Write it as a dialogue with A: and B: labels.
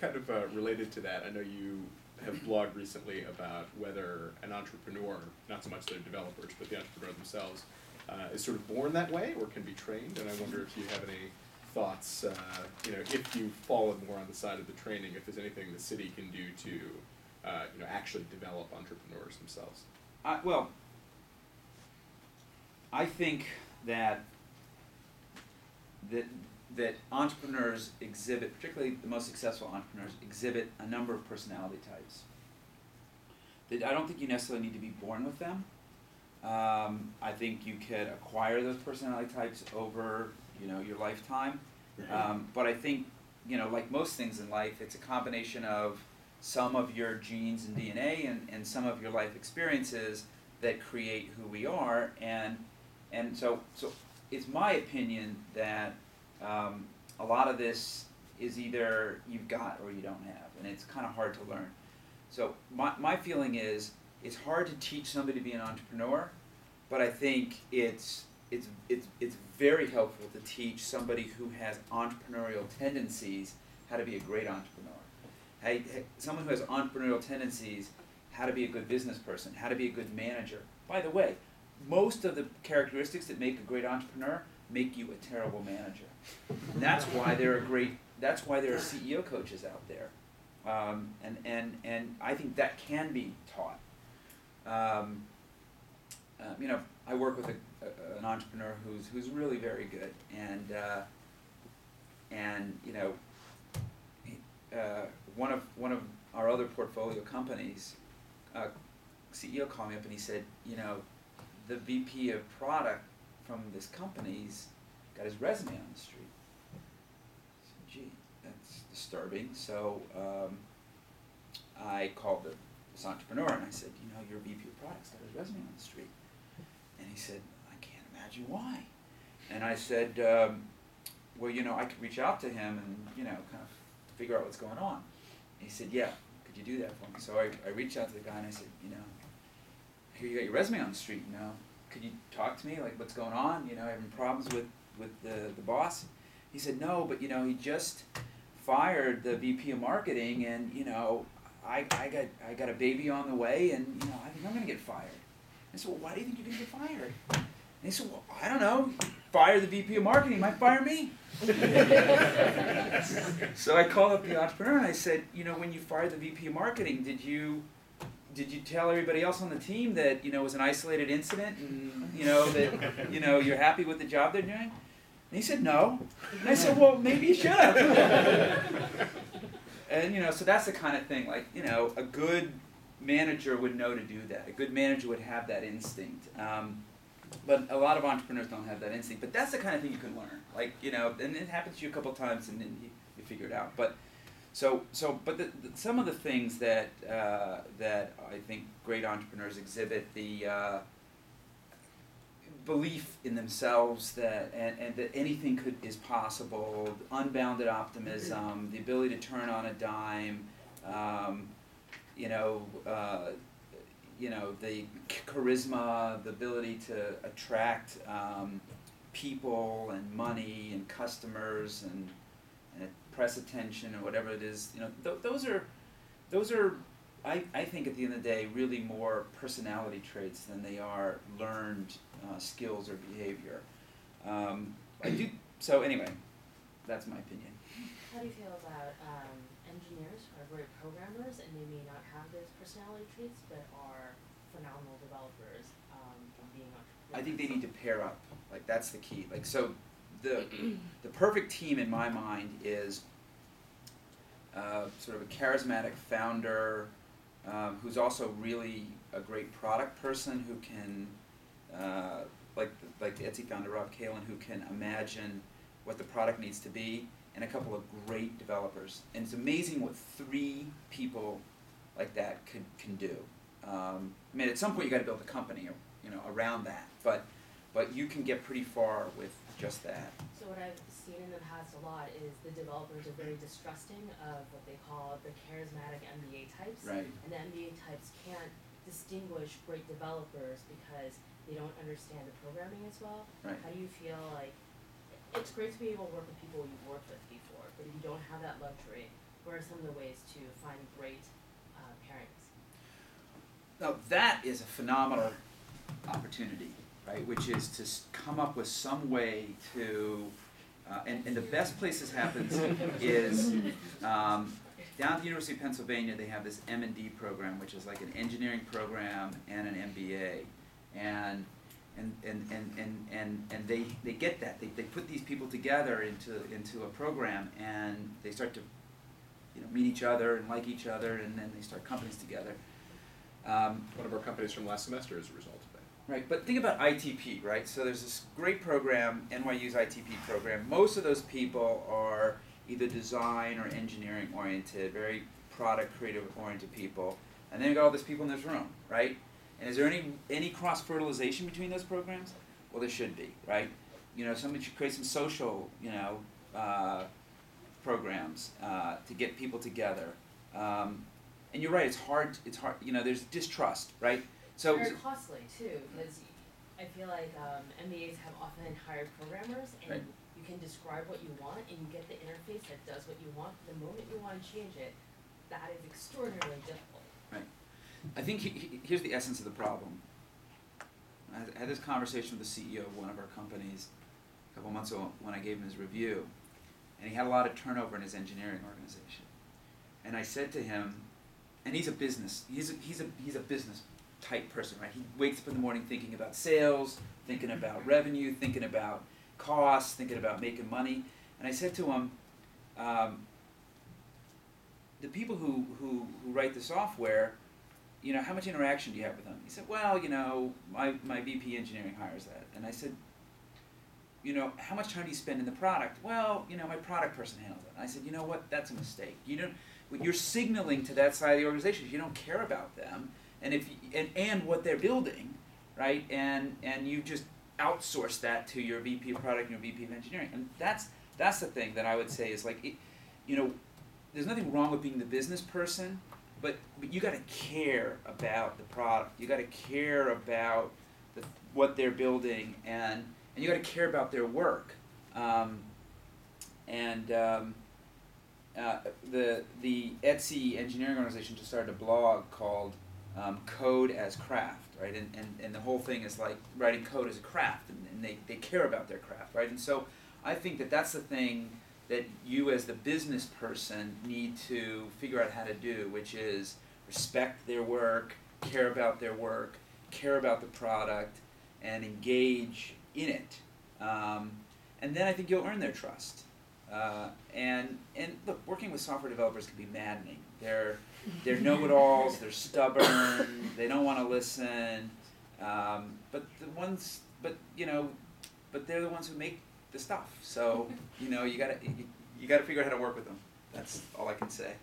A: kind of related to that, I know you have blogged recently about whether an entrepreneur, not so much their developers, but the entrepreneur themselves, is sort of born that way or can be trained. And I wonder if you have any thoughts, if you fallen more on the side of the training, if there's anything the city can do to, actually develop entrepreneurs themselves.
B: Well, I think that entrepreneurs exhibit, particularly the most successful entrepreneurs, exhibit a number of personality types. That I don't think you necessarily need to be born with them. I think you could acquire those personality types over, your lifetime. But I think, like most things in life, it's a combination of some of your genes and DNA and some of your life experiences that create who we are. And so it's my opinion that a lot of this is either you've got or you don't have, and it's kind of hard to learn. So my feeling is it's hard to teach somebody to be an entrepreneur, but I think it's very helpful to teach somebody who has entrepreneurial tendencies how to be a great entrepreneur. Someone who has entrepreneurial tendencies, how to be a good business person, how to be a good manager. By the way, most of the characteristics that make a great entrepreneur make you a terrible manager. And that's why there are CEO coaches out there. And I think that can be taught. I work with an entrepreneur who's really very good, and one of our other portfolio companies, CEO called me up and he said, the VP of product from this company's got his resume on the street. I said, gee, that's disturbing. So I called this entrepreneur and I said, your VP of product's got his resume on the street. And he said, I can't imagine why. And I said, well, I could reach out to him and, kind of figure out what's going on. And he said, yeah, could you do that for me? So I reached out to the guy and I said, here you got your resume on the street, could you talk to me, like what's going on, having problems with the boss? He said, no, but he just fired the VP of marketing and, I got a baby on the way and, I think I'm going to get fired. I said, well, why do you think you're going to get fired? And he said, well, I don't know, fire the VP of marketing, might fire me. So I called up the entrepreneur and I said, when you fired the VP of marketing, did you tell everybody else on the team that, it was an isolated incident and, that, you're happy with the job they're doing? And he said, no. And I said, well, maybe you should have. And, so that's the kind of thing, like, a good manager would know to do that. A good manager would have that instinct. But a lot of entrepreneurs don't have that instinct. But that's the kind of thing you can learn. Like, and it happens to you a couple of times and then you figure it out. But some of the things that I think great entrepreneurs exhibit, the belief in themselves and that anything is possible, unbounded optimism, the ability to turn on a dime, the charisma, the ability to attract people and money and customers and press attention or whatever it is. Those are I think at the end of the day really more personality traits than they are learned skills or behavior. So anyway, that's my opinion.
C: How do you feel about engineers who are great programmers and maybe not have those personality traits but are phenomenal developers being entrepreneurs?
B: I think they need to pair up. Like that's the key. Like so, the perfect team in my mind is sort of a charismatic founder who's also really a great product person who can, like the Etsy founder Rob Kalin, who can imagine what the product needs to be, and a couple of great developers. And it's amazing what 3 people like that can do. At some point you got to build a company, around that. But you can get pretty far with just that.
C: So what I've seen in the past a lot is the developers are very distrusting of what they call the charismatic MBA types.
B: Right.
C: And the MBA types can't distinguish great developers because they don't understand the programming as well.
B: Right.
C: How do you feel like it's great to be able to work with people you've worked with before, but if you don't have that luxury, what are some of the ways to find great pairings?
B: Now that is a phenomenal opportunity, right? Which is to come up with some way to, and the best place this happens is down at the University of Pennsylvania. They have this M&D program, which is like an engineering program and an MBA, and they get that. They put these people together into a program, and they start to meet each other and like each other, and then they start companies together.
A: One of our companies from last semester is a result of that.
B: Right, but think about ITP, right? So there's this great program, NYU's ITP program. Most of those people are either design or engineering oriented, very product creative oriented people. And then you got all these people in this room, right? And is there any cross fertilization between those programs? Well, there should be, right? Somebody should create some social, programs to get people together. And you're right, it's hard. There's distrust, right? So
C: very costly too, because I feel like MBAs have often hired programmers, and
B: right.
C: you can describe what you want, and you get the interface that does what you want. The moment you want to change it, that is extraordinarily difficult.
B: Right. I think here's the essence of the problem. I had this conversation with the CEO of one of our companies a couple months ago when I gave him his review, and he had a lot of turnover in his engineering organization. And I said to him, and he's a business type person, right? He wakes up in the morning thinking about sales, thinking about revenue, thinking about costs, thinking about making money. And I said to him, the people who write the software, how much interaction do you have with them? He said, well, my VP engineering hires that. And I said, how much time do you spend in the product? Well, my product person handles it. And I said, you know what? That's a mistake. You're signaling to that side of the organization you don't care about them, and what they're building, right? And you just outsource that to your VP of product and your VP of engineering. And that's the thing that I would say is like, there's nothing wrong with being the business person, but you got to care about the product. You got to care about what they're building, and you got to care about their work. The Etsy engineering organization just started a blog called Code as Craft, right? And the whole thing is like writing code as a craft, and they care about their craft, right? And so I think that's the thing that you as the business person need to figure out how to do, which is respect their work, care about their work, care about the product, and engage in it. And then I think you'll earn their trust. And look, working with software developers can be maddening. They're know-it-alls. They're stubborn. They don't want to listen. But they're the ones who make the stuff. So you gotta figure out how to work with them. That's all I can say.